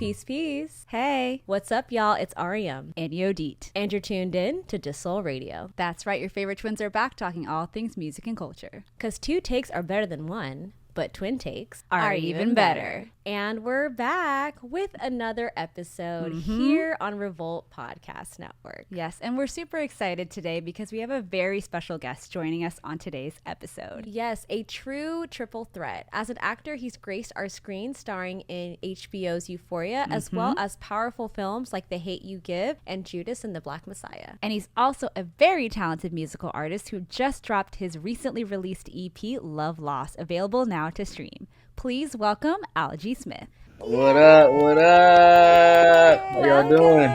Peace, peace. Hey, what's up, y'all? It's Ariam and Yodit. And you're tuned in to deuxsol Radio. That's right, your favorite twins are back talking all things music and culture. Because 2 takes are better than 1, but twin takes are even better. And we're back with another episode here on Revolt Podcast Network. Yes, and we're super excited today because we have a very special guest joining us on today's episode. Yes, a true triple threat. As an actor, he's graced our screen starring in HBO's Euphoria, as well as powerful films like The Hate U Give and Judas and the Black Messiah. And he's also a very talented musical artist who just dropped his recently released EP, Love Lost, available now to stream. Please welcome Algee Smith. What up? What up? How y'all doing?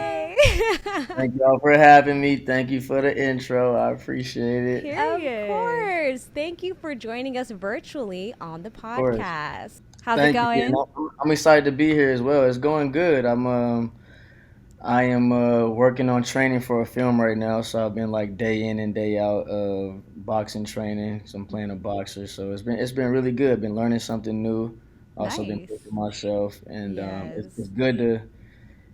Thank y'all for having me. Thank you for the intro. I appreciate it. Of course. Thank you for joining us virtually on the podcast. How's it going? I'm excited to be here as well. It's going good. I am working on training for a film right now, so I've been like day in and day out of boxing training. So I'm playing a boxer, so it's been really good. Been learning something new. Also been pushing myself, and it's good to.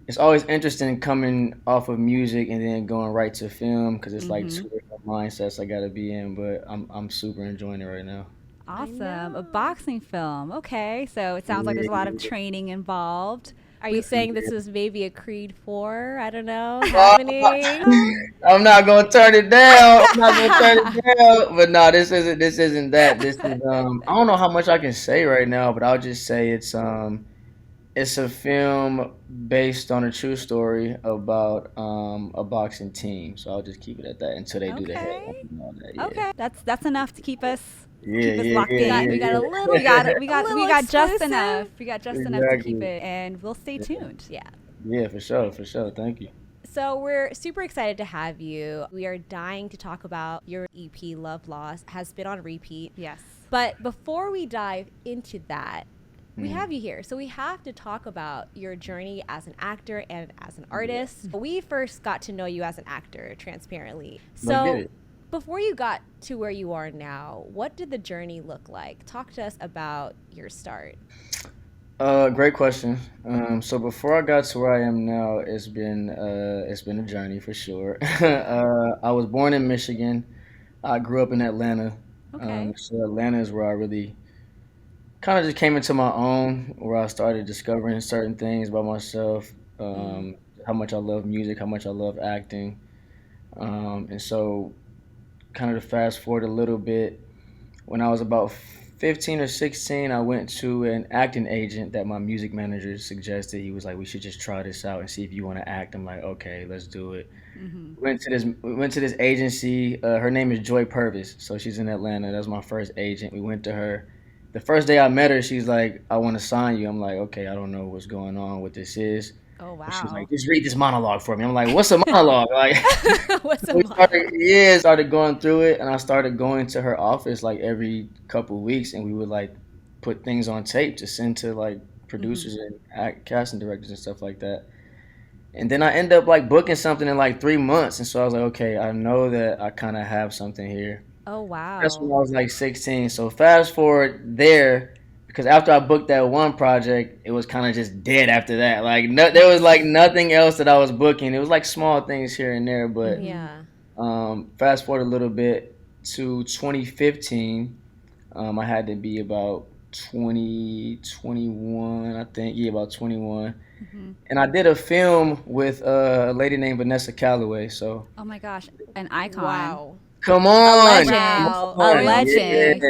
It's always interesting coming off of music and then going right to film because it's like 2 different mindsets I got to be in. But I'm super enjoying it right now. Awesome, a boxing film. Okay, so it sounds like there's a lot of training involved. Are you saying this is maybe a Creed 4? I don't know. Happening? I'm not gonna turn it down. But no, this isn't that. This is I don't know how much I can say right now, but I'll just say it's a film based on a true story about a boxing team. So I'll just keep it at that until they do the head and all that. Yeah. Okay, that's enough to keep us. Locked in. We got a little. We got just enough. We got just enough to keep it, and we'll stay tuned. Yeah, for sure. Thank you. So we're super excited to have you. We are dying to talk about your EP, Love Lost, has been on repeat. Yes. But before we dive into that, we have you here. So we have to talk about your journey as an actor and as an artist. We first got to know you as an actor, transparently. So before you got to where you are now, what did the journey look like? Talk to us about your start. Great question. So before I got to where I am now, it's been a journey for sure. I was born in Michigan. I grew up in Atlanta. Okay. So Atlanta is where I really kind of just came into my own, where I started discovering certain things about myself, how much I love music, how much I love acting, and so kind of to fast forward a little bit, when I was about 15 or 16, I went to an acting agent that my music manager suggested. He was like, we should just try this out and see if you want to act. I'm like, okay, let's do it. We went to this agency. Her name is Joy Purvis, so she's in Atlanta. That was my first agent. We went to her. The first day I met her, she's like, I want to sign you. I'm like, okay, I don't know what's going on, what this is. Oh, wow. She's like, just read this monologue for me. I'm like, what's a monologue? Like, What's a monologue? Started going through it, and I started going to her office like every couple of weeks, and we would like put things on tape to send to like producers and casting directors and stuff like that. And then I ended up like booking something in like 3 months, and so I was like, okay, I know that I kind of have something here. Oh, wow. That's when I was like 16. So fast forward there, because after I booked that one project, it was kind of just dead after that. Like there was like nothing else that I was booking. It was like small things here and there, but fast forward a little bit to 2015, I had to be about 21, I think. Yeah, about 21. And I did a film with a lady named Vanessa Calloway. So. Oh my gosh, an icon. Wow. Come on. A legend.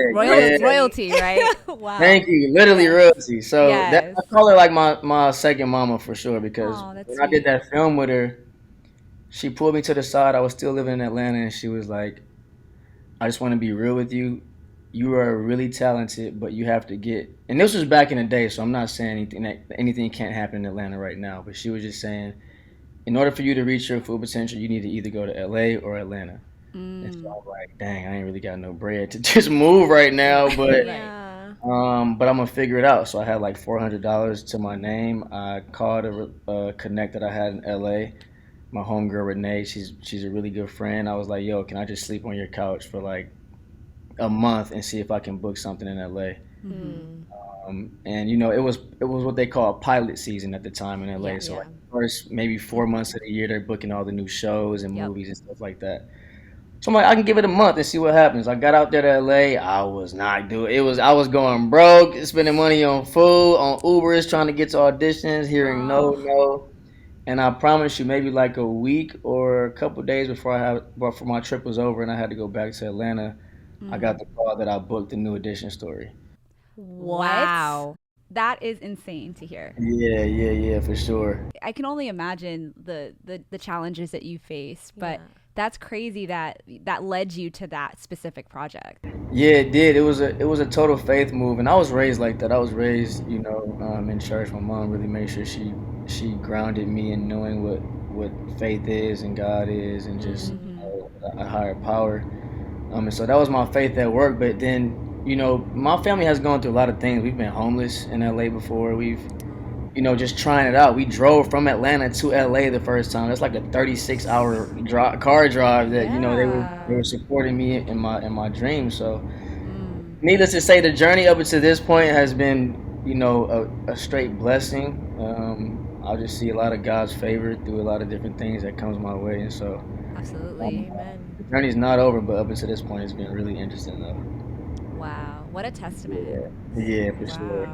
Royalty, right? Wow. Thank you. Literally royalty. So I call her like my second mama for sure, because when I did that film with her, she pulled me to the side. I was still living in Atlanta, and she was like, I just want to be real with you. You are really talented, but you have to get, and this was back in the day, so I'm not saying anything can't happen in Atlanta right now, but she was just saying, in order for you to reach your full potential, you need to either go to LA or Atlanta. And so I was like, dang, I ain't really got no bread to just move right now, but I'm gonna figure it out. So I had like $400 to my name. I called a connect that I had in LA, my homegirl Renee. She's a really good friend. I was like, yo, can I just sleep on your couch for like a month and see if I can book something in LA? And it was what they call a pilot season at the time in LA. So like first maybe 4 months of the year they're booking all the new shows and movies and stuff like that. So I'm like, I can give it a month and see what happens. I got out there to LA. I was not doing it. I was going broke, spending money on food, on Ubers, trying to get to auditions, hearing no. And I promise you, maybe like a week or a couple days before my trip was over and I had to go back to Atlanta, I got the call that I booked the new Edition story. Wow. That is insane to hear. Yeah, for sure. I can only imagine the challenges that you faced, but that's crazy that led you to that specific project. Yeah, it did. It was a total faith move, and I was raised like that. I was raised, in church. My mom really made sure she grounded me in knowing what faith is and God is, and just a higher power. And so that was my faith at work. But then, my family has gone through a lot of things. We've been homeless in LA before. We've just trying it out. We drove from Atlanta to LA the first time. That's like a 36-hour car drive that they were supporting me in my dreams. So, needless to say, the journey up until this point has been a straight blessing. I just see a lot of God's favor through a lot of different things that comes my way, and so absolutely, amen. The journey's not over, but up until this point, it's been really interesting though. Wow, what a testament! Yeah, for sure.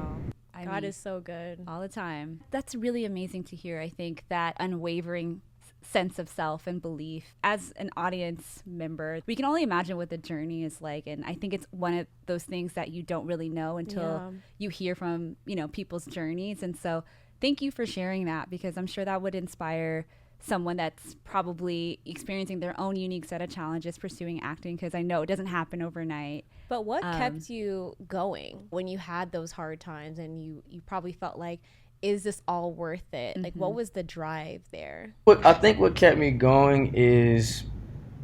God is so good all the time. That's really amazing to hear. I think that unwavering sense of self and belief. As an audience member, we can only imagine what the journey is like, and I think it's one of those things that you don't really know until you hear from people's journeys. And so thank you for sharing that, because I'm sure that would inspire someone that's probably experiencing their own unique set of challenges pursuing acting, because I know it doesn't happen overnight. But what kept you going when you had those hard times and you probably felt like, is this all worth it? Like, what was the drive there? I think what kept me going is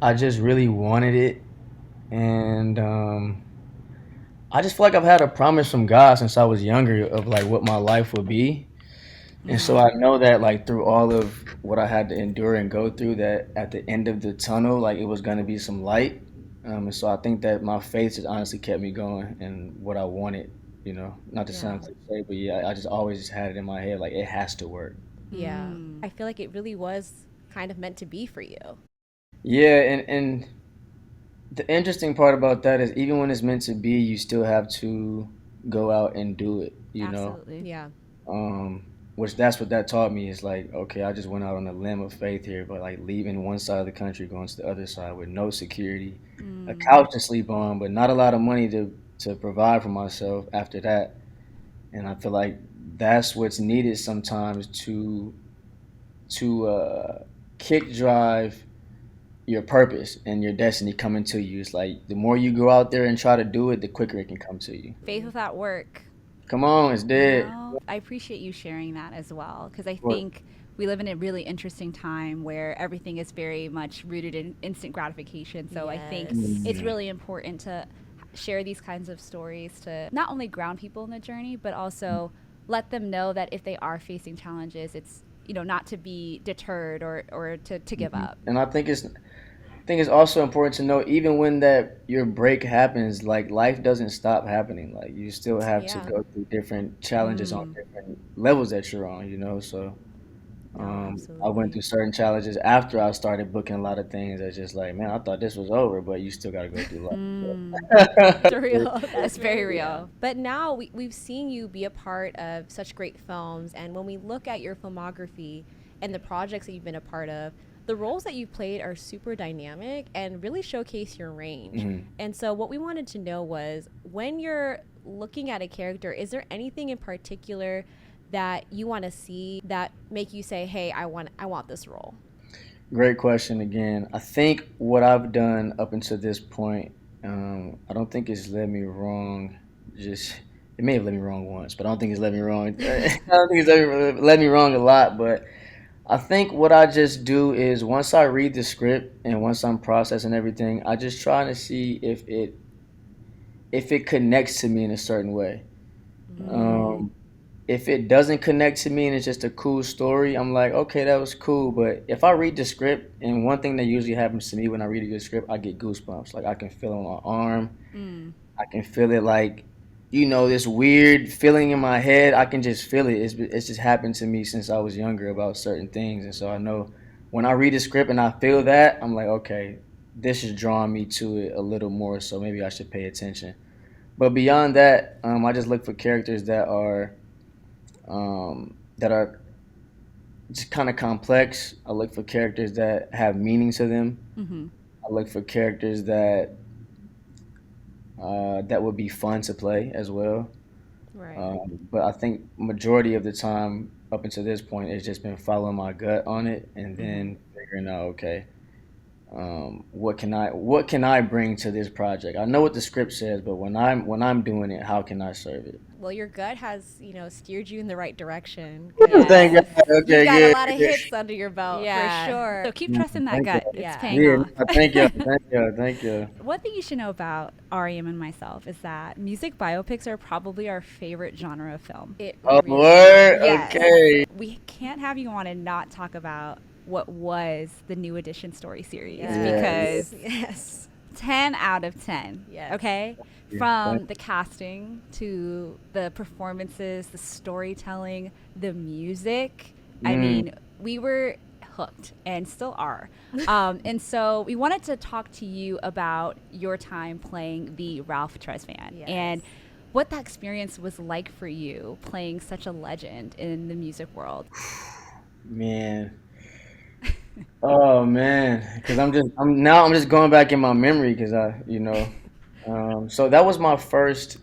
I just really wanted it. And I just feel like I've had a promise from God since I was younger of like what my life would be. And so I know that like through all of what I had to endure and go through, that at the end of the tunnel, like it was going to be some light. And so I think that my faith has honestly kept me going and what I wanted, not to sound cliche, but I just always had it in my head, like it has to work. Yeah. I feel like it really was kind of meant to be for you. Yeah. And the interesting part about that is even when it's meant to be, you still have to go out and do it, Absolutely. Yeah. Which that's what that taught me is like, okay, I just went out on a limb of faith here, but like leaving one side of the country, going to the other side with no security, a couch to sleep on, but not a lot of money to provide for myself after that. And I feel like that's what's needed sometimes to kick drive your purpose and your destiny coming to you. It's like the more you go out there and try to do it, the quicker it can come to you. Faith without work. Come on, it's dead. I appreciate you sharing that as well, because I think we live in a really interesting time where everything is very much rooted in instant gratification. So I think it's really important to share these kinds of stories to not only ground people in the journey, but also let them know that if they are facing challenges, it's not to be deterred or to give up. And I think it's also important to know, even when that your break happens, like life doesn't stop happening. Like you still have to go through different challenges on different levels that you're on, so I went through certain challenges after I started booking a lot of things that's just like, man, I thought this was over, but you still got to go through life. That's real. That's very real. But now we've seen you be a part of such great films, and when we look at your filmography and the projects that you've been a part of, the roles that you've played are super dynamic and really showcase your range. And so what we wanted to know was, when you're looking at a character, is there anything in particular that you want to see that make you say, hey, I want this role? Great question again. I think what I've done up until this point, I don't think it's led me wrong. It may have led me wrong once, but I don't think it's led me wrong. I don't think it's led me wrong a lot, but I think what I just do is once I read the script and once I'm processing everything, I just try to see if it connects to me in a certain way. If it doesn't connect to me and it's just a cool story, I'm like, okay, that was cool. But if I read the script, and one thing that usually happens to me when I read a good script, I get goosebumps. Like I can feel it on my arm. I can feel it like this weird feeling in my head. I can just feel it. It's just happened to me since I was younger about certain things, and so I know when I read a script and I feel that, I'm like, okay, this is drawing me to it a little more, so maybe I should pay attention. But beyond that, I just look for characters that are just kind of complex. I look for characters that have meaning to them. Mm-hmm. I look for characters that would be fun to play as well. Right. But I think majority of the time up until this point, it's just been following my gut on it, and then figuring out, okay, what can I bring to this project? I know what the script says, but when I'm doing it, how can I serve it? Well, your gut has, steered you in the right direction. Thank God. Okay, you got good. a lot of hits under your belt, Yeah. for sure. So keep trusting that gut. you. It's paying Yeah, off. thank you. One thing you should know about Ariam and myself is that music biopics are probably our favorite genre of film. Oh, word? Yes. Okay. We can't have you on and not talk about what was the New Edition story series Yes. because Yes. 10 out of 10. Yes. Okay? Yeah. From the casting to the performances, the storytelling, the music. I mean, we were hooked and still are. And so we wanted to talk to you about your time playing the Ralph Tresvant Yes. and what that experience was like for you playing such a legend in the music world. Man. Oh man, because I'm just going back in my memory because so that was my first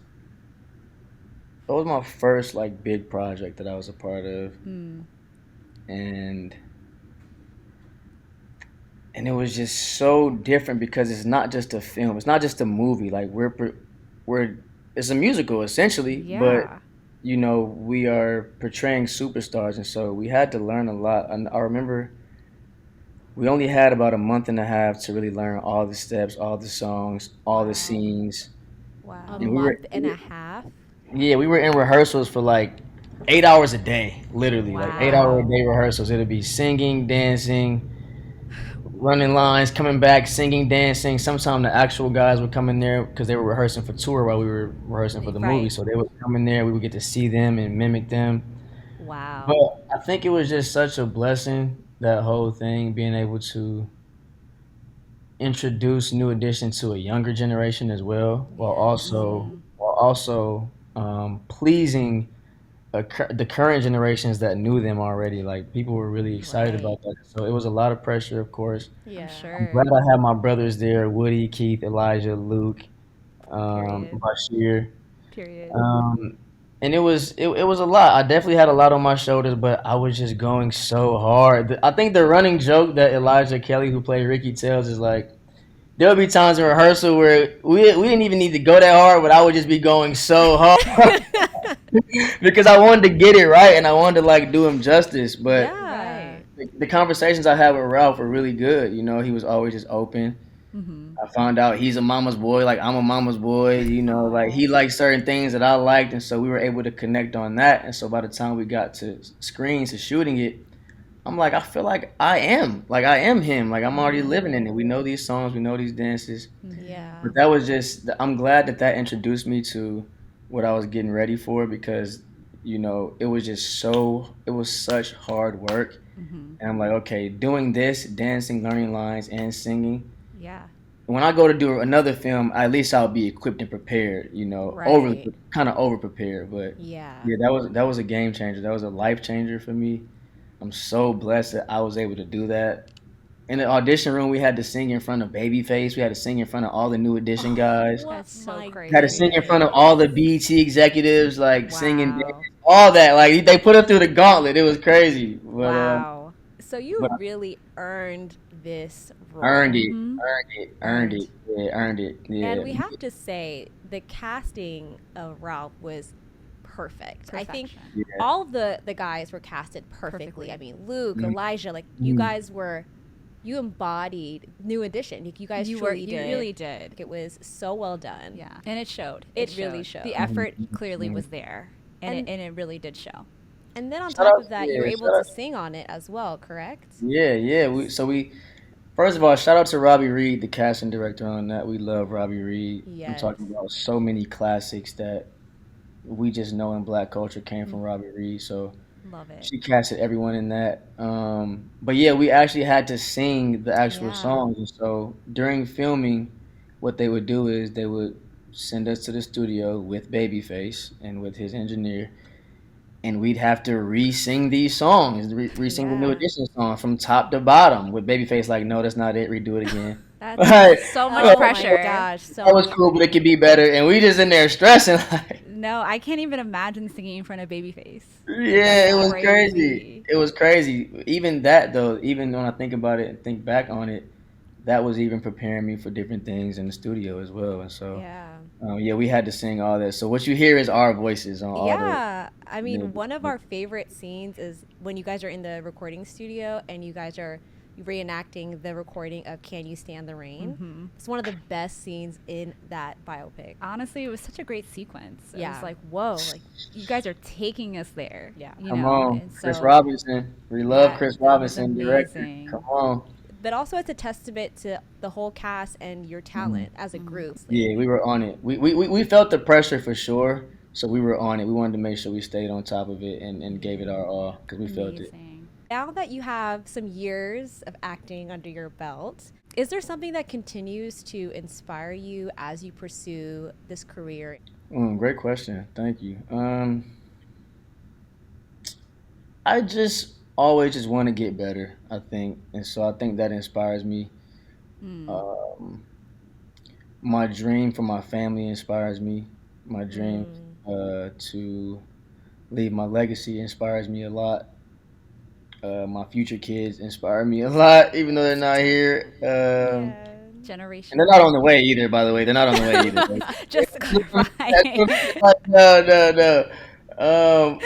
like big project that I was a part of, and it was just so different because it's not just a film, it's not just a movie. Like we're it's a musical essentially, but we are portraying superstars, and so we had to learn a lot. And I remember we only had about a month and a half to really learn all the steps, all the songs, all the scenes. Wow. A And month and a half? Yeah, we were in rehearsals for like 8 hours a day, literally. Like 8 hour a day rehearsals. It'd be singing, dancing, running lines, coming back, singing, dancing. Sometimes the actual guys would come in there because they were rehearsing for tour while we were rehearsing for the movie. So they would come in there, we would get to see them and mimic them. Wow. But I think it was just such a blessing, that whole thing, being able to introduce New Edition to a younger generation as well, while also pleasing the current generations that knew them already. Like people were really excited about that. So it was a lot of pressure, of course. Yeah. I'm sure. I'm glad I had my brothers there: Woody, Keith, Elijah, Luke, Period. Bashir. Period. And it was a lot. I definitely had a lot on my shoulders, but I was just going so hard. I think the running joke that Elijah Kelly, who played Ricky, tells is like, there'll be times in rehearsal where we didn't even need to go that hard, but I would just be going so hard because I wanted to get it right and I wanted to like do him justice. But the conversations I had with Ralph were really good. He was always just open. I found out he's a mama's boy, like I'm a mama's boy, like he liked certain things that I liked, and so we were able to connect on that. And so by the time we got to screens, to shooting it, I'm like, I feel like I am him, like I'm already living in it. We know these songs, we know these dances. Yeah. But that was just, I'm glad that introduced me to what I was getting ready for, because it was such hard work. And I'm like, okay, doing this, dancing, learning lines, and singing. Yeah. When I go to do another film, at least I'll be equipped and prepared, kind of over prepared. But yeah, that was a game changer. That was a life changer for me. I'm so blessed that I was able to do that. In the audition room, we had to sing in front of Babyface. We had to sing in front of all the New Edition guys. That's so crazy. Had to sing in front of all the BET executives, like singing, all that. Like they put us through the gauntlet. It was crazy. But, wow. So you really earned this role. Earned it. Yeah. And we have to say the casting of Ralph was perfect. I think all of the guys were casted perfectly. I mean, Luke, Elijah, like you guys you embodied New Edition. You guys truly did. You really did. It was so well done. Yeah, and it showed. It really showed. The effort clearly was there, and it really did show. And then on top of that, you were able to sing on it as well, correct? Yeah. We first of all, shout out to Robbie Reed, the casting director on that. We love Robbie Reed. Yes. I'm talking about so many classics that we just know in Black culture came from Robbie Reed. So Love it. she casted everyone in that. But yeah, we actually had to sing the actual Yeah. songs. And so during filming, what they would do is they would send us to the studio with Babyface and with his engineer, and we'd have to re-sing these songs, re-sing the New Yeah. Edition song from top to bottom. With Babyface like, no, that's not it. Redo it again. That's so much Oh pressure. my gosh, so That was cool, but it could be better. And we just in there stressing like. No, I can't even imagine singing in front of Babyface. Yeah, it was crazy. crazy. It was crazy. Even that though, even when I think about it and think back on it, that was even preparing me for different things in the studio as well. And so, yeah. we had to sing all that. So what you hear is our voices on all the. Yeah, I mean, the- one of our favorite scenes is when you guys are in the recording studio and you guys are reenacting the recording of Can You Stand the Rain. Mm-hmm. It's one of the best scenes in that biopic. Honestly, it was such a great sequence. It Yeah. was like, whoa, like you guys are taking us there. Yeah. You Come know? on, And Chris so Robinson. We love Chris that was Robinson, director. amazing. Come on. But also, it's a testament to the whole cast and your talent as a group. Yeah, we were on it. We felt the pressure for sure. So we were on it. We wanted to make sure we stayed on top of it and gave it our all because we felt it. Amazing. Now that you have some years of acting under your belt, is there something that continues to inspire you as you pursue this career? Great question. Thank you. I just always just want to get better, I think. And so I think that inspires me. Um, my dream for my family inspires me. My dream to leave my legacy inspires me a lot. My future kids inspire me a lot, even though they're not here. Generation. And they're not on the way either, by the way. They're not on the way either. Just to clarify. No.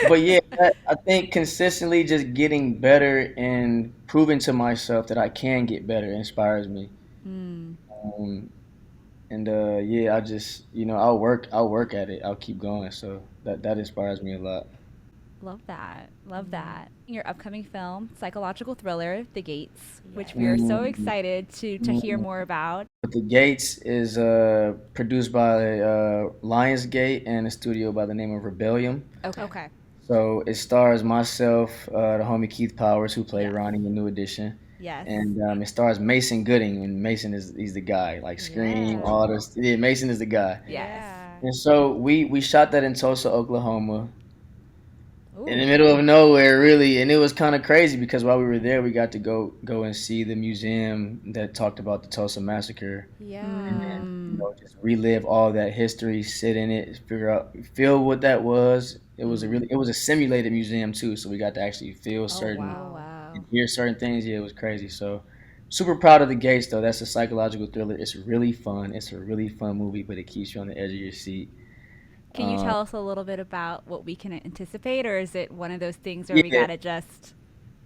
But yeah, I think consistently just getting better and proving to myself that I can get better inspires me. And yeah, I just I'll work at it. I'll keep going. So that inspires me a lot. Love that. Love that. Your upcoming film, psychological thriller, The Gates, which we are so excited to hear more about. The Gates is produced by Lionsgate and a studio by the name of Rebellion. Okay. So it stars myself, the homie Keith Powers, who played Ronnie in New Edition. Yes. And it stars Mason Gooding, and Mason he's the guy, like Scream, all this. Yeah, Mason is the guy. Yes. And so we shot that in Tulsa, Oklahoma. Ooh. In the middle of nowhere, really, and it was kind of crazy because while we were there, we got to go and see the museum that talked about the Tulsa massacre. Yeah. And just relive all that history, sit in it, feel what that was. It was a simulated museum too, so we got to actually feel certain, and hear certain things. Yeah, it was crazy. So super proud of The Gates though. That's a psychological thriller. It's really fun. It's a really fun movie, but it keeps you on the edge of your seat. Can you tell us a little bit about what we can anticipate, or is it one of those things where we gotta just?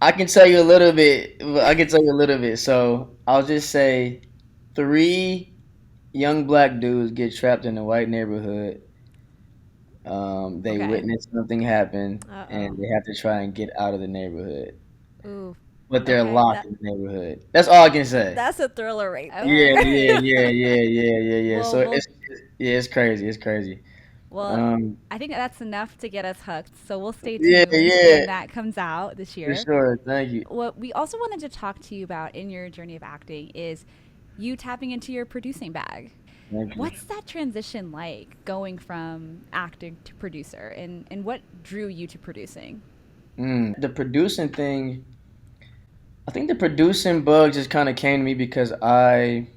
I can tell you a little bit. So I'll just say 3 young black dudes get trapped in a white neighborhood. They witness something happen, and they have to try and get out of the neighborhood. Ooh. But they're locked in the neighborhood. That's all I can say. That's a thriller right there. Yeah. Well, So it's crazy. It's crazy. Well, I think that's enough to get us hooked. So we'll stay tuned when that comes out this year. For sure. Thank you. What we also wanted to talk to you about in your journey of acting is you tapping into your producing bag. Thank you. What's that transition like, going from acting to producer, and what drew you to producing? The producing thing, I think the producing bug just kind of came to me because I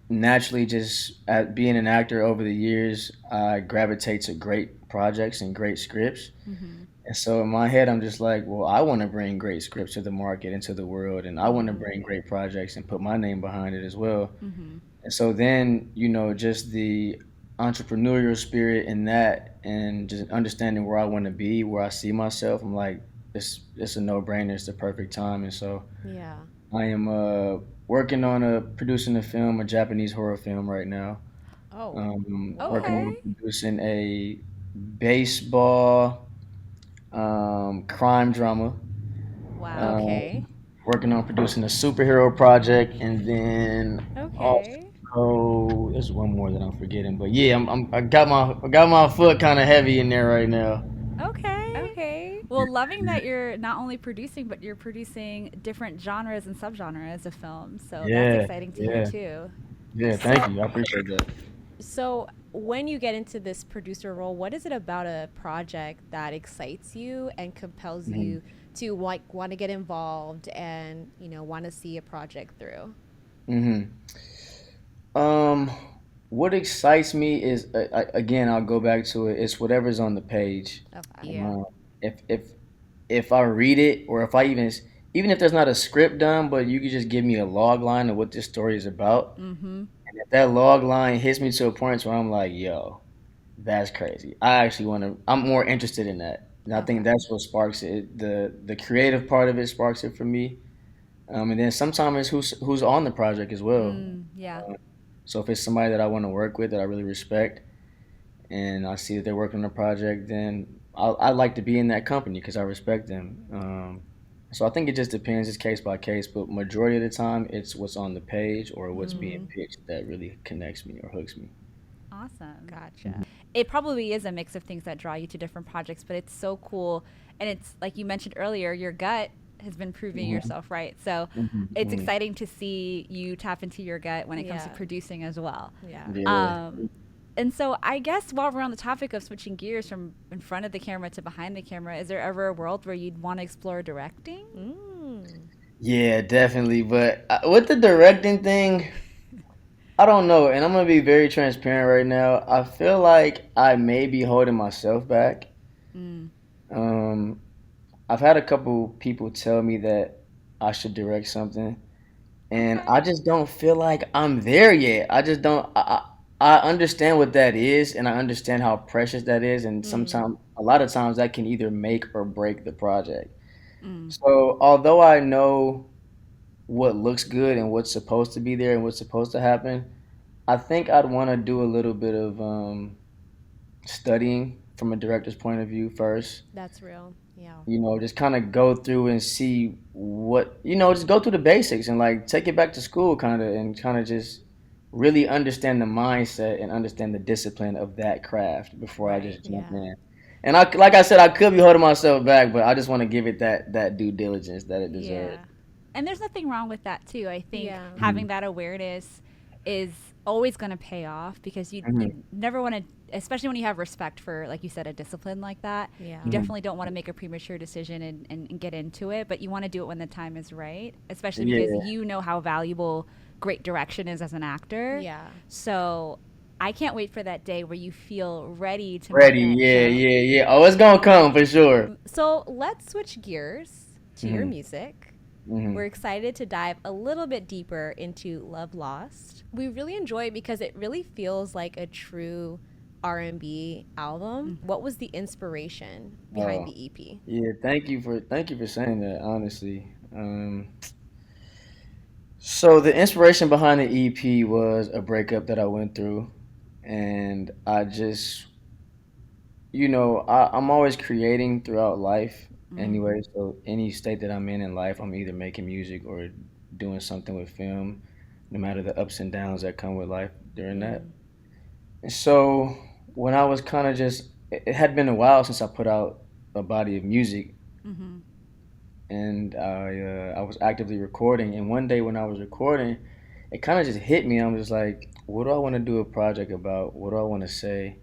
naturally just, at being an actor over the years, I gravitate to great projects and great scripts. And so in my head, I'm just like, well, I want to bring great scripts to the market and to the world, and I want to bring great projects and put my name behind it as well. And so then, just the entrepreneurial spirit in that, and just understanding where I want to be, where I see myself, I'm like, it's a no-brainer. It's the perfect time. And so I am working on producing a film, a Japanese horror film right now. Working on producing a baseball crime drama. Wow. Working on producing a superhero project, and then Oh, there's one more that I'm forgetting, but yeah, I got my foot kind of heavy in there right now. Okay. Well, loving that you're not only producing, but you're producing different genres and subgenres of film. So that's Yeah, exciting to hear yeah, too. yeah. Thank you. I appreciate that. So, when you get into this producer role, what is it about a project that excites you and compels Mhm. you to want to get involved and want to see a project through? Mhm. Um, what excites me is again, I'll go back to it. It's whatever's on the page. Okay. Yeah. If if I read it, or if I even if there's not a script done, but you could just give me a log line of what this story is about, Mm-hmm. and if that log line hits me to a point where I'm like, yo, that's crazy. I actually want to. I'm more interested in that, and I think Okay. that's what sparks it. The creative part of it sparks it for me. And then sometimes it's who's on the project as well. Yeah. So if it's somebody that I want to work with that I really respect, and I see that they're working on a project, then I like to be in that company because I respect them. So I think it just depends. It's case by case, but majority of the time, it's what's on the page or what's being pitched that really connects me or hooks me. Awesome. Gotcha. It probably is a mix of things that draw you to different projects, but it's so cool. And it's like you mentioned earlier, your gut has been proving Mhm, yourself right. So mhm, it's mhm. exciting to see you tap into your gut when it comes to Yeah. producing as well. Yeah. Yeah. And so I guess while we're on the topic of switching gears from in front of the camera to behind the camera, is there ever a world where you'd want to explore directing? Mm. Yeah, definitely. But with the directing thing, I don't know. And I'm gonna be very transparent right now. I feel like I may be holding myself back. Mm. Um, I've had a couple people tell me that I should direct something, and Okay. I just don't feel like I'm there yet. I just don't. I understand what that is, and I understand how precious that is, and sometimes, a lot of times, that can either make or break the project. Mm. So, although I know what looks good and what's supposed to be there and what's supposed to happen, I think I'd want to do a little bit of studying from a director's point of view first. That's real. Yeah. Just kind of go through and see just go through the basics and like take it back to school kind of and kind of just really understand the mindset and understand the discipline of that craft before I Right. just jump Yeah. in. And like I said, I could be holding myself back, but I just want to give it that due diligence that it deserves. Yeah. And there's nothing wrong with that too. I think Yeah. having that awareness is always going to pay off because Hmm. you never want to, especially when you have respect for, like you said, a discipline like that. Yeah. You definitely don't want to make a premature decision and get into it, but you want to do it when the time is right, especially because Yeah. you know how valuable great direction is as an actor. Yeah. So I can't wait for that day where you feel ready to make Ready. that Yeah, jump. yeah, yeah. Oh, it's gonna come for sure. So let's switch gears to your Hmm. music. Hmm. We're excited to dive a little bit deeper into Love Lost. We really enjoy it because it really feels like a true R&B album. What was the inspiration behind Oh, the EP? yeah. Thank you for saying that. Honestly, so the inspiration behind the EP was a breakup that I went through, and I just, I'm always creating throughout life Mm. anyway. So any state that I'm in life, I'm either making music or doing something with film, no matter the ups and downs that come with life during that. Mm. And so when I was kind of just, it had been a while since I put out a body of music, Mm-hmm. and I was actively recording. And one day when I was recording, it kind of just hit me. I'm just like, what do I want to do a project about? What do I want to say?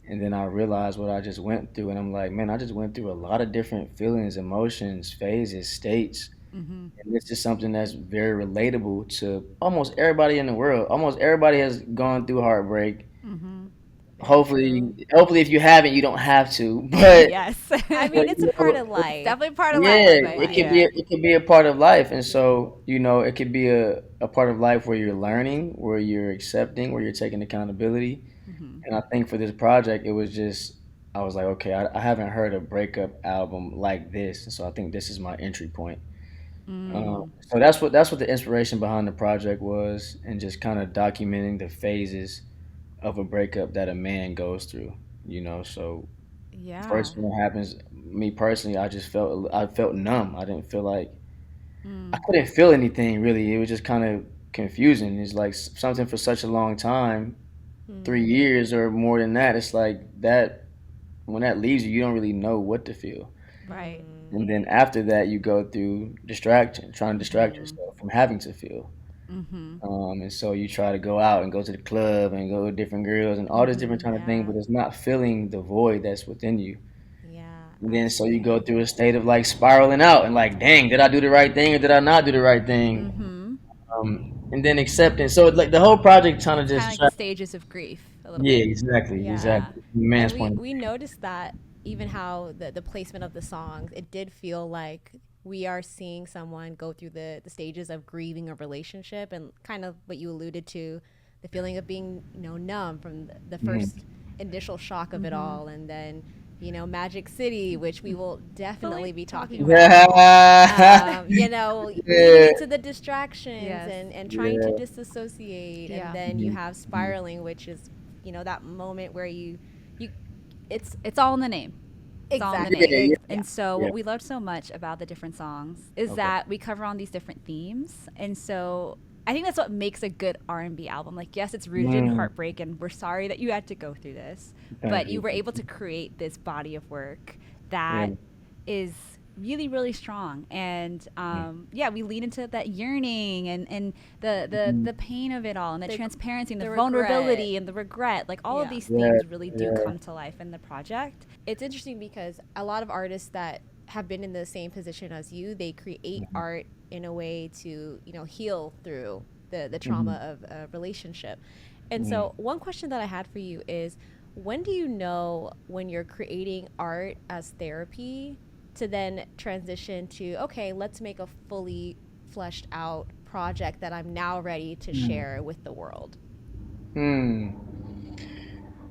And then I realized what I just went through, and I'm like, man, I just went through a lot of different feelings, emotions, phases, states. Mm-hmm. And this is something that's very relatable to almost everybody in the world. Almost everybody has gone through heartbreak. Mm-hmm. Very true. Hopefully, if you haven't, you don't have to. But Yes. I but mean, it's a you part know, of It's life. definitely part of life, yeah, but Life. it could be a part of life, and so it could be a part of life where you're learning, where you're accepting, where you're taking accountability. Mm-hmm. And I think for this project, it was just I was like, okay, I haven't heard a breakup album like this, and so I think this is my entry point. Mm. So that's what the inspiration behind the project was, and just kind of documenting the phases of a breakup that a man goes through. So Yeah. first when it happens, me personally, I felt numb. I didn't feel like I Mm. couldn't feel anything really. It was just kind of confusing. It's like something for such a long time, 3 years or more than that. It's like that when that leaves you, you don't really know what to feel. Right. And then after that, you go through distraction, trying to distract yourself from having to feel. And so you try to go out and go to the club and go with different girls and all this different kind of thing, but it's not filling the void that's within you. Yeah. And then so you go through a state of like spiraling out and like, dang, did I do the right thing or did I not do the right thing? And then acceptance. So like the whole project kind of It's kind just of like the stages of grief a little yeah, bit. exactly, Yeah. exactly. From a man's And we point of we noticed that even how the placement of the songs, it did feel like we are seeing someone go through the stages of grieving a relationship, and kind of what you alluded to, the feeling of being, numb from the first initial shock of it all, and then Magic City, which we will definitely be talking view. about. Leading Yeah, into the distractions Yes. and trying to yeah. disassociate, Yeah. and then you have spiraling, which is that moment where you It's all in the name. It's all in the exactly. name. Yeah, And so yeah. what we love so much about the different songs is Okay. that we cover on these different themes. And so I think that's what makes a good R&B album. Like, yes, it's rooted in heartbreak, and we're sorry that you had to go through this, Thank but you. you were able to create this body of work Yeah. that is really, really strong. And yeah, we lean into that yearning and the pain of it all, and the transparency and the the vulnerability regret. and the regret. Like, all of Yeah. these Yeah, themes really do yeah. come to life in the project. It's interesting because a lot of artists that have been in the same position as you, they create art in a way to heal through the trauma of a relationship. And so one question that I had for you is, when do you know when you're creating art as therapy to then transition to, okay, let's make a fully fleshed out project that I'm now ready to share with the world? Hmm.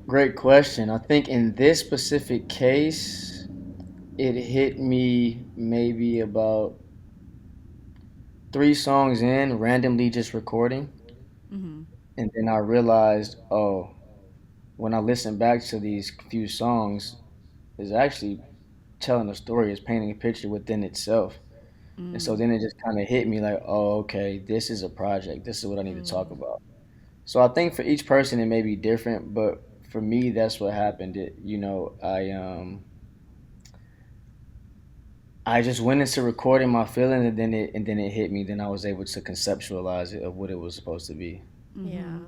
Great question. I think in this specific case, it hit me maybe about 3 songs in, randomly just recording. And then I realized, oh, when I listen back to these few songs, it's actually telling a story, it's painting a picture within itself. And so then it just kind of hit me like, oh, okay, this is a project. This is what I need to talk about. So I think for each person it may be different, but for me that's what happened. I just went into recording my feelings, and then it hit me. Then I was able to conceptualize it of what it was supposed to be. Yeah.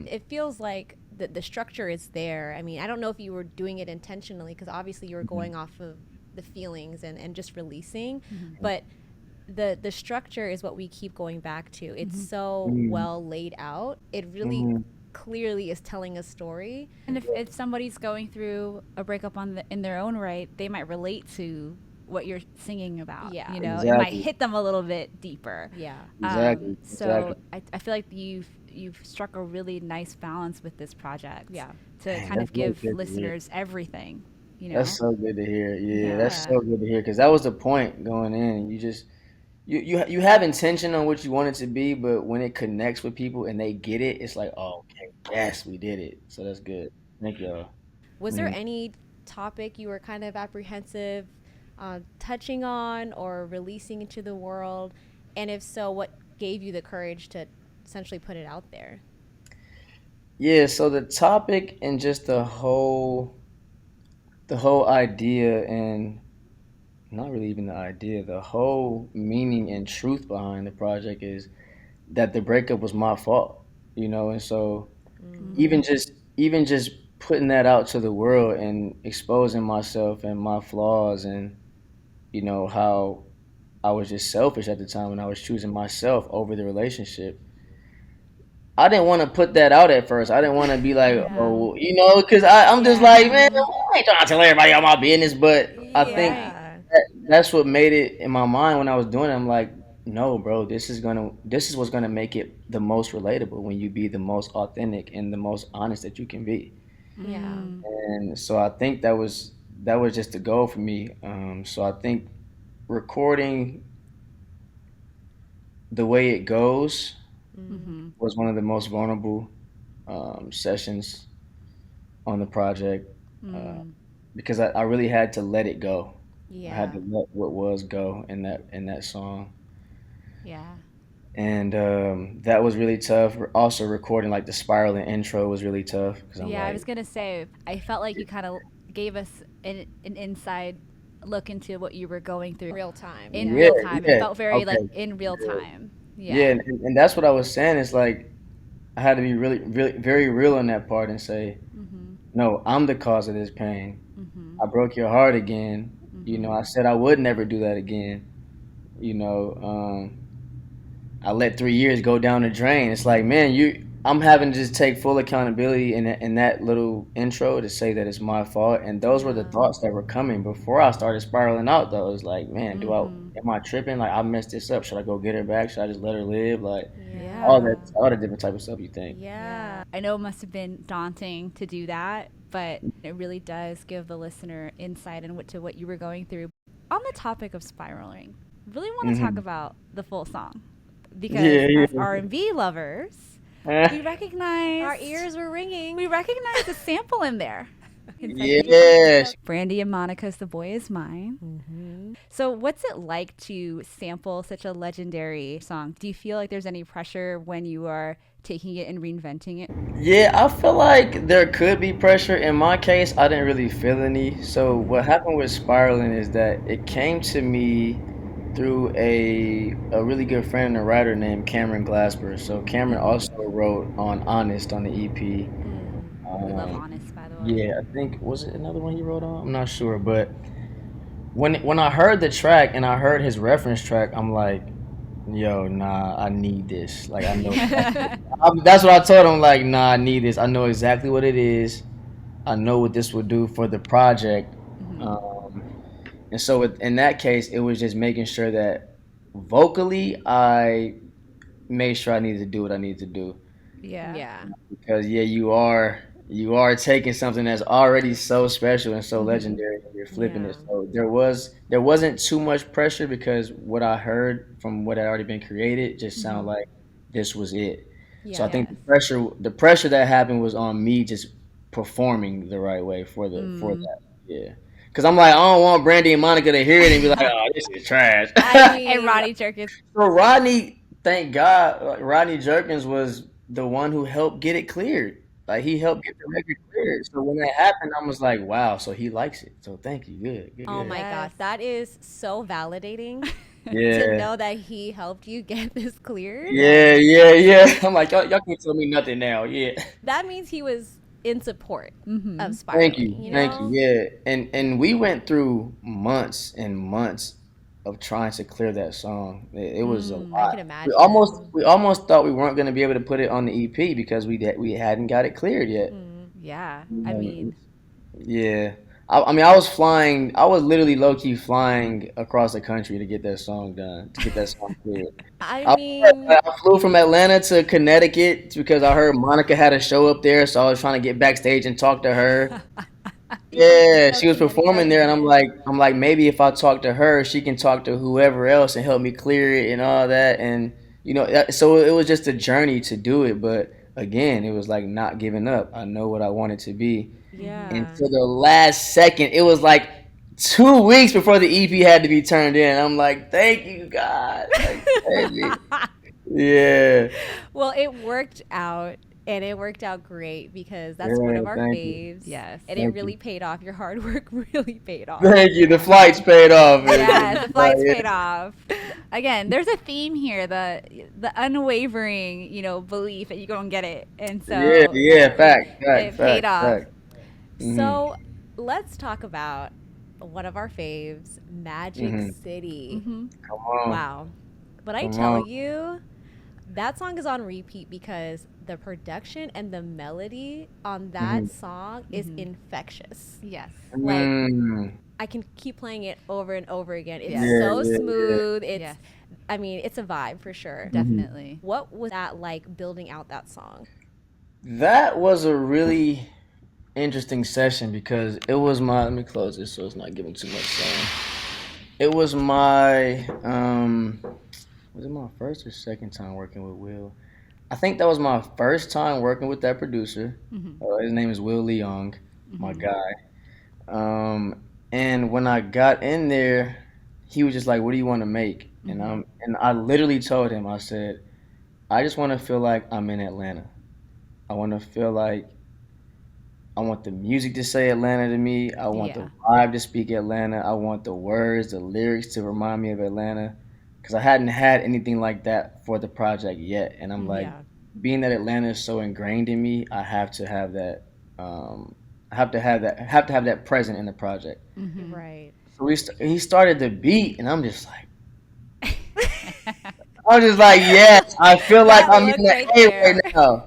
It feels like the structure is there. I mean, I don't know if you were doing it intentionally, because obviously you were going off of the feelings and just releasing, but the structure is what we keep going back to. It's so well laid out. It really clearly is telling a story. And if somebody's going through a breakup in their own right, they might relate to what you're singing about. Yeah. You know, it might Exactly. hit them a little bit deeper. Yeah. Exactly. So Exactly. I feel like you've struck a really nice balance with this project. Yeah. To Dang, kind that's of really give good to hear. listeners everything. You know. That's so good to hear. Yeah, that's Yeah. so good to hear because that was the point going in. You just you have intention on what you want it to be, but when it connects with people and they get it, it's like, oh, okay, yes, we did it. So that's good. Thank y'all. Was there Mm. any topic you were kind of apprehensive touching on or releasing into the world? And if so, what gave you the courage to essentially put it out there? Yeah, so the topic and just the whole idea and not really even the idea, the whole meaning and truth behind the project is that the breakup was my fault, and so even just putting that out to the world and exposing myself and my flaws and how I was just selfish at the time when I was choosing myself over the relationship. I didn't want to put that out at first. I didn't want to be like, oh, because I'm just like, man, I ain't trying to tell everybody all my business. But I think Yeah. that's what made it in my mind when I was doing it. I'm like, no, bro, this is what's gonna make it the most relatable when you be the most authentic and the most honest that you can be. Yeah. And so I think that was just the goal for me. So I think recording the way it goes was one of the most vulnerable sessions on the project uh, because I really had to let it go. I had Yeah. to let what was go in that song. Yeah. And that was really tough. Also recording like the spiraling intro was really tough. Yeah, I was gonna say, I felt like you kind of gave us an inside look into what you were going through real time. In real time. Yeah. It felt very like Okay. in real time. Yeah, and that's what I was saying. It's like I had to be really, really, very real on that part and say, no, I'm the cause of this pain. I broke your heart again. You know, I said I would never do that again. You know, I let 3 years go down the drain. It's like, man, I'm having to just take full accountability in that little intro to say that it's my fault. And those were the thoughts that were coming before I started spiraling out. Though, it's like, man, am I tripping? Like, I messed this up. Should I go get her back? Should I just let her live? Like, all the different type of stuff you think. Yeah, I know it must have been daunting to do that, but it really does give the listener insight into what you were going through. On the topic of spiraling, really want to talk about the full song. Because as R&B lovers, we recognize... Our ears were ringing. We recognize the sample in there. Yes. Brandy and Monica's The Boy Is Mine. So what's it like to sample such a legendary song? Do you feel like there's any pressure when you are taking it and reinventing it? Yeah, I feel like there could be pressure. In my case, I didn't really feel any. So what happened with spiraling is that it came to me through a really good friend and a writer named Cameron Glasper. So Cameron also wrote on Honest on the EP. We love Honest, by the way. Yeah, I think, was it another one he wrote on? I'm not sure, but when I heard the track and I heard his reference track, I'm like, yo, nah, I need this. Like, I know. That's what I told him, like, nah, I need this. I know exactly what it is. I know what this would do for the project. And so in that case, it was just making sure that vocally I made sure I needed to do what I needed to do. Yeah. Because you are taking something that's already so special and so legendary and you're flipping it. So there wasn't too much pressure because what I heard from what had already been created just sounded like this was it. So I think the pressure that happened was on me just performing the right way for that. Yeah. Because I'm like, I don't want Brandy and Monica to hear it and be like, oh, this is trash. And Rodney Jerkins. So Rodney, thank God, Rodney Jerkins was the one who helped get it cleared. Like, he helped get the record cleared. So when that happened, I was like, wow, so he likes it. So thank you. Good. Oh my gosh, that is so validating. Yeah. To know that he helped you get this cleared. Yeah. I'm like, y'all can't tell me nothing now. Yeah. That means he was in support of spiraling. Thank you. Yeah. And we went through months and months of trying to clear that song. It was a lot. I can imagine. We almost thought we weren't going to be able to put it on the EP because we hadn't got it cleared yet. Yeah. I mean. Yeah. I mean, I was literally low-key flying across the country to get that song done, to get that song cleared. I flew from Atlanta to Connecticut because I heard Monica had a show up there, so I was trying to get backstage and talk to her. Yeah, she was performing there, and I'm like, maybe if I talk to her, she can talk to whoever else and help me clear it and all that. And, so it was just a journey to do it. But again, it was like not giving up. I know what I want it to be. Yeah. And to the last second, it was like 2 weeks before the EP had to be turned in. I'm like, thank you, God. Like, thank you. Yeah. Well, it worked out. And it worked out great because that's one of our faves. Yes. And it really paid off. Your hard work really paid off. Thank you. The flights paid off. Yes, the flights paid off. Again, there's a theme here, the unwavering, belief that you're going to get it. And so fact. It paid off. Fact. So let's talk about one of our faves, Magic City. Come on. Wow. But I tell you, that song is on repeat because the production and the melody on that song is infectious. Yes. Like, I can keep playing it over and over again. It's so smooth. It's I mean, it's a vibe for sure. Definitely. What was that like building out that song? That was a really interesting session because it was let me close this so it's not giving too much sound. It was was it my first or second time working with Will? I think that was my first time working with that producer. His name is Will Leong, my guy. And when I got in there, he was just like, what do you want to make? And I literally told him, I said, I just want to feel like I'm in Atlanta. I want to feel like I want the music to say Atlanta to me. I want the vibe to speak Atlanta. I want the words, the lyrics to remind me of Atlanta, because I hadn't had anything like that for the project yet. And I'm like, being that Atlanta is so ingrained in me, I have to have that. I have to have that. Have to have that present in the project. Right. So he started the beat, and I'm just like, yes, I feel like I'm in the A right now.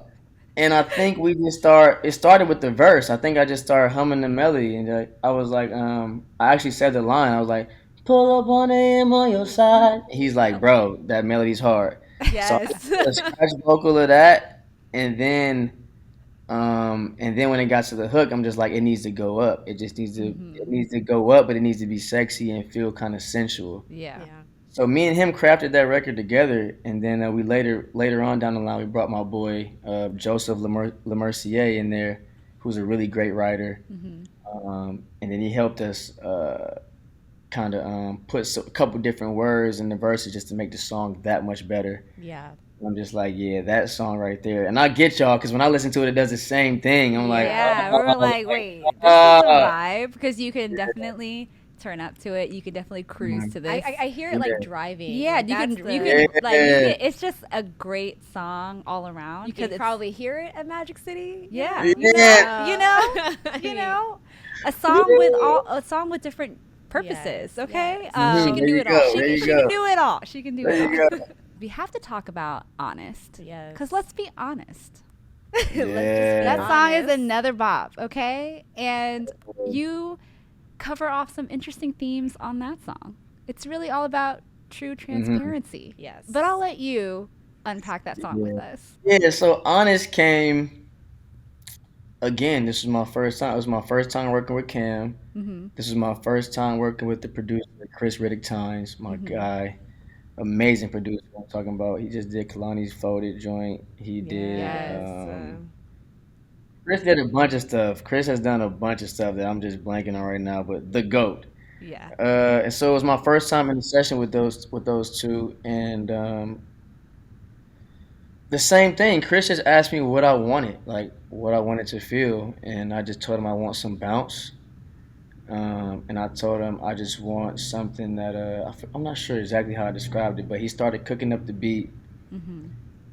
And I think we just it started with the verse. I think I just started humming the melody, and I was like, I actually said the line. I was like, pull up on AM on your side. He's like, bro, that melody's hard. Yes. So I did a scratch vocal of that, and then when it got to the hook, I'm just like, it needs to go up. It just needs to it needs to go up, but it needs to be sexy and feel kind of sensual. Yeah. So me and him crafted that record together, and then we later on down the line, we brought my boy Joseph Lemercier in there, who's a really great writer, and then he helped us kind of put a couple different words in the verses just to make the song that much better. Yeah. I'm just like, yeah, that song right there, and I get y'all, because when I listen to it, it does the same thing. I'm like, we're like, wait, this is a vibe, because you can definitely turn up to it. You could definitely cruise to this. I hear it like driving. Yeah, like, it's just a great song all around. You could probably hear it at Magic City. Yeah. You know, a song with different purposes. Yes. Okay, she can do it all. She can do it all. She can do it all. We have to talk about honest. Yes. Because let's be honest. That song is another bop. Okay, and you cover off some interesting themes on that song. It's really all about true transparency. Yes. But I'll let you unpack that song with us. Yeah, so Honest came, again, this was my first time. It was my first time working with Cam. This was my first time working with the producer, Chris Riddick-Tynes, my guy. Amazing producer I'm talking about. He just did Kalani's Folded joint. He did Chris did a bunch of stuff. Chris has done a bunch of stuff that I'm just blanking on right now, but the GOAT. Yeah. And so it was my first time in the session with those two, and the same thing. Chris just asked me what I wanted, like what I wanted to feel, and I just told him I want some bounce. And I told him I just want something that I'm not sure exactly how I described it, but he started cooking up the beat,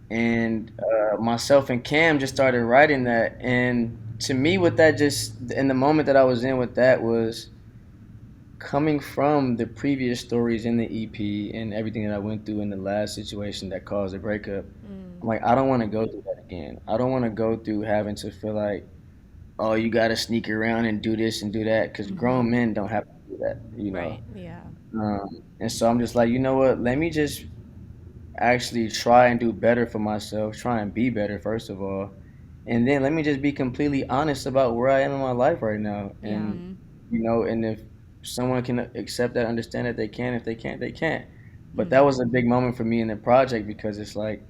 and myself and Cam just started writing that. And to me, with that, just in the moment that I was in with that, was coming from the previous stories in the EP and everything that I went through in the last situation that caused a breakup. I'm like, I don't want to go through that again. I don't want to go through having to feel like, oh, you got to sneak around and do this and do that, because grown men don't have to do that, you know? Right, yeah. And so I'm just like, you know what, let me just actually try and do better for myself, try and be better, first of all. And then let me just be completely honest about where I am in my life right now. And, you know, and if someone can accept that, understand that, they can. If they can't, they can't. But that was a big moment for me in the project, because it's like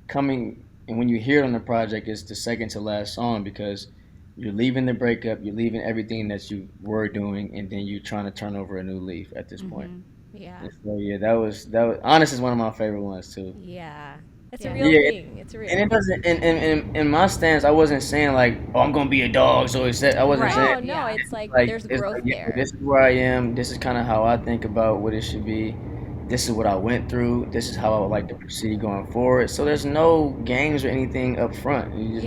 coming, and when you hear it on the project, it's the second to last song, because you're leaving the breakup, you're leaving everything that you were doing, and then you're trying to turn over a new leaf at this point. Yeah. And so yeah, that was Honest is one of my favorite ones too. Yeah. It's a real thing. It's a real And it doesn't, in my stance, I wasn't saying like, oh, I'm gonna be a dog, so it's that. I wasn't saying. No, it's like there's it's growth like, there. This is where I am. This is kind of how I think about what it should be. This is what I went through. This is how I would like to proceed going forward. So there's no games or anything up front. You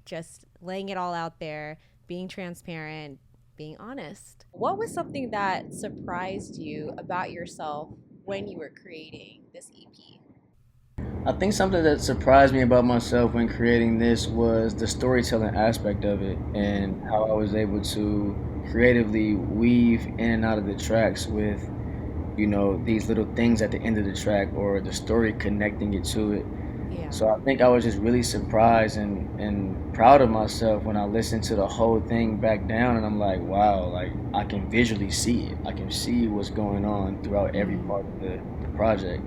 just laying it all out there, being transparent, being honest. What was something that surprised you about yourself when you were creating this EP? I think something that surprised me about myself when creating this was the storytelling aspect of it, and how I was able to creatively weave in and out of the tracks with, you know, these little things at the end of the track, or the story connecting it to it. Yeah. So I think I was just really surprised and proud of myself when I listened to the whole thing back down, and I'm like, wow, like I can visually see it. I can see what's going on throughout every part of the project.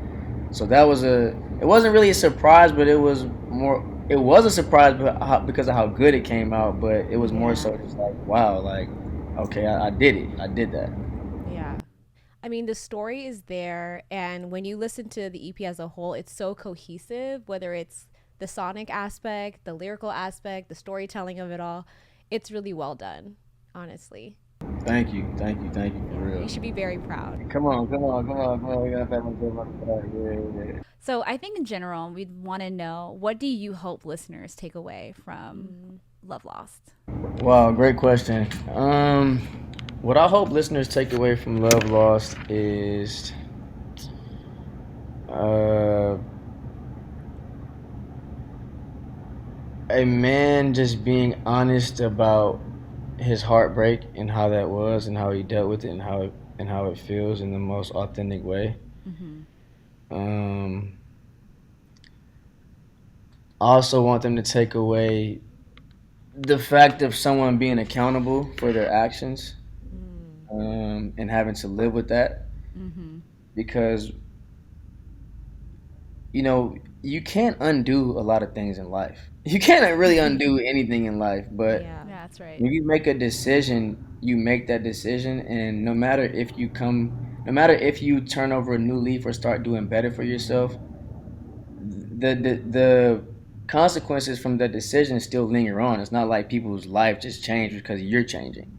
So that was it wasn't really a surprise, but it was a surprise because of how good it came out, but it was more so just like, wow, like, okay, I did it. I did that. Yeah. I mean, the story is there, and when you listen to the EP as a whole, it's so cohesive, whether it's the sonic aspect, the lyrical aspect, the storytelling of it all. It's really well done, honestly. Thank you, for real. You should be very proud. Come on. We gotta pat myself on the back. Yeah. So I think in general, we'd want to know, what do you hope listeners take away from Love Lost? Wow, great question. What I hope listeners take away from Love Lost is a man just being honest about his heartbreak and how that was and how he dealt with it and how it feels in the most authentic way. I also want them to take away the fact of someone being accountable for their actions, and having to live with that, because you can't undo a lot of things in life. You can't really undo anything in life, but yeah, that's right. When you make a decision, you make that decision, and no matter if you turn over a new leaf or start doing better for yourself, the consequences from that decision still linger on. It's not like people's life just changed because you're changing.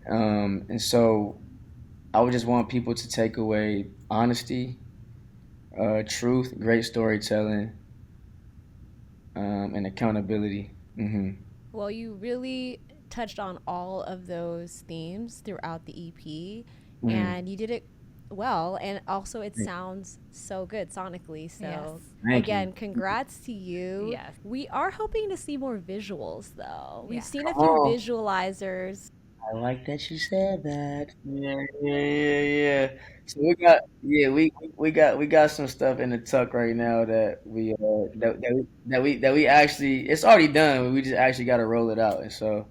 And so I would just want people to take away honesty, truth, great storytelling, and accountability. Well, you really touched on all of those themes throughout the EP, and you did it well, and also it sounds so good sonically. So again, congrats to you. Yes. We are hoping to see more visuals, though. We've seen a few visualizers. I like that you said that. Yeah. So we got some stuff in the tuck right now that we actually, it's already done. We just actually got to roll it out, and so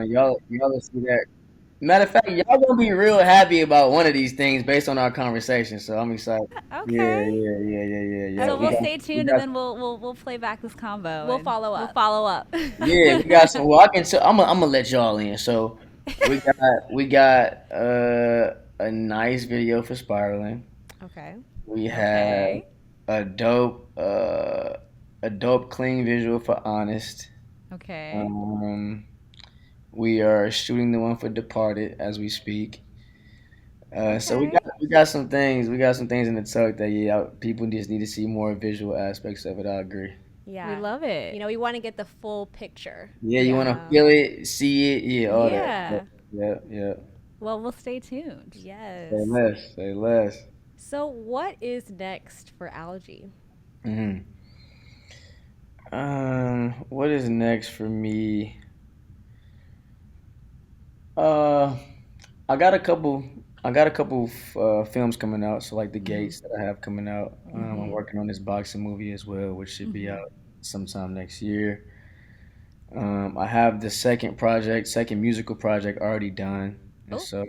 y'all will see that. Matter of fact, y'all gonna be real happy about one of these things based on our conversation. So I'm excited. Okay. Yeah. So we'll stay tuned, and then we'll play back this combo. We'll follow up. Yeah, we got some. Well, I'm gonna let y'all in. So we got a nice video for Spiraling. Okay. We have a dope clean visual for Honest. Okay. We are shooting the one for Departed as we speak. So we got some things. We got some things in the tuck that people just need to see more visual aspects of it. I agree. Yeah, we love it. We want to get the full picture. Yeah, you want to feel it, see it, all that. Yeah. Well, we'll stay tuned. Yes. Say less. So, what is next for Algee? What is next for me? I got a couple films coming out. So like The Gates that I have coming out. I'm working on this boxing movie as well, which should be out sometime next year. I have the second musical project already done. And so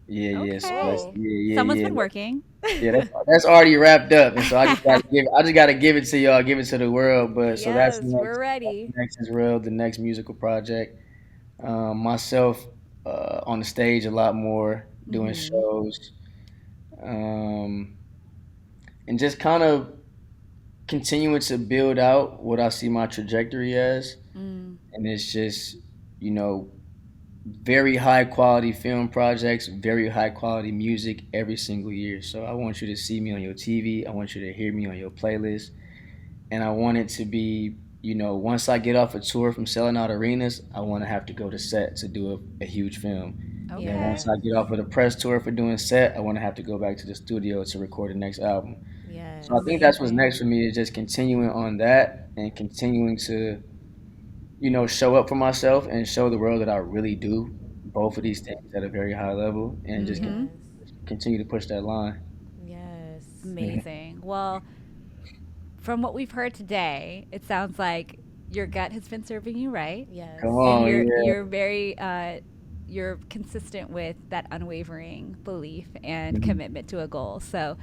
Okay. So Someone's been working. Yeah, that's already wrapped up, and so I just gotta give it to y'all, give it to the world. But so that's next, we're ready. Next is real, the next musical project. Myself on the stage a lot more, doing shows, and just kind of continuing to build out what I see my trajectory as, and it's just very high quality film projects, very high quality music every single year. So I want you to see me on your TV. I want you to hear me on your playlist. And I want it to be, once I get off a tour from selling out arenas, I want to have to go to set to do a huge film. Okay. And once I get off of the press tour for doing set, I want to have to go back to the studio to record the next album. Yes. So I think that's what's next for me, is just continuing on that and continuing to show up for myself and show the world that I really do both of these things at a very high level, and just continue to push that line. Yes. Amazing. Well, from what we've heard today, it sounds like your gut has been serving you right. Yes. Come on, and you're very you're consistent with that unwavering belief and commitment to a goal. So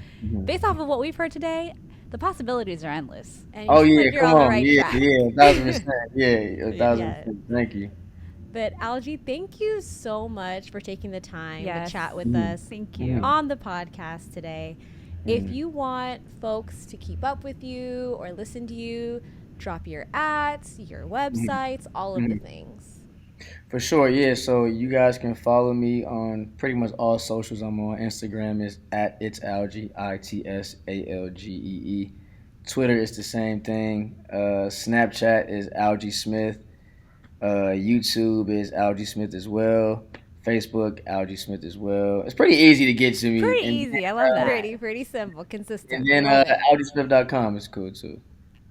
based off of what we've heard today, the possibilities are endless. And come you're on the on, right track. 1,000%, 1,000%. Thank you. But Algee, thank you so much for taking the time to chat with us. Thank you. On the podcast today. If you want folks to keep up with you or listen to you, drop your ads, your websites, all of the things. For sure, yeah. So you guys can follow me on pretty much all socials. I'm on Instagram is at it's Algee, ITSALGEE. Twitter is the same thing. Snapchat is Algee Smith. YouTube is Algee Smith as well. Facebook, Algee Smith as well. It's pretty easy to get to me. Pretty easy. I love that. Pretty simple, consistent. And then algeesmith.com is cool too.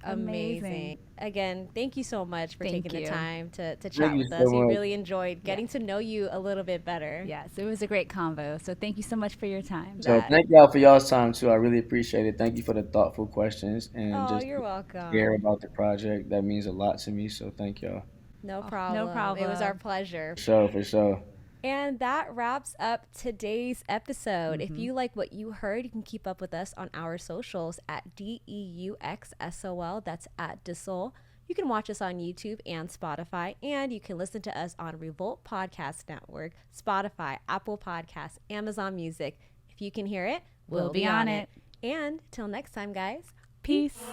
Amazing. Again, thank you so much for taking the time to chat with so us. We much. really enjoyed getting to know you a little bit better. Yes, it was a great convo. So thank you so much for your time. So thank y'all for y'all's time too. I really appreciate it. Thank you for the thoughtful questions and just you're welcome. Care about the project. That means a lot to me. So thank y'all. No problem. No problem. It was our pleasure. For sure. And that wraps up today's episode. If you like what you heard, you can keep up with us on our socials at DEUXSOL. That's at deuxsol. You can watch us on YouTube and Spotify, and you can listen to us on Revolt Podcast Network, Spotify, Apple Podcasts, Amazon Music. If you can hear it, we'll be on it. And till next time, guys. Peace.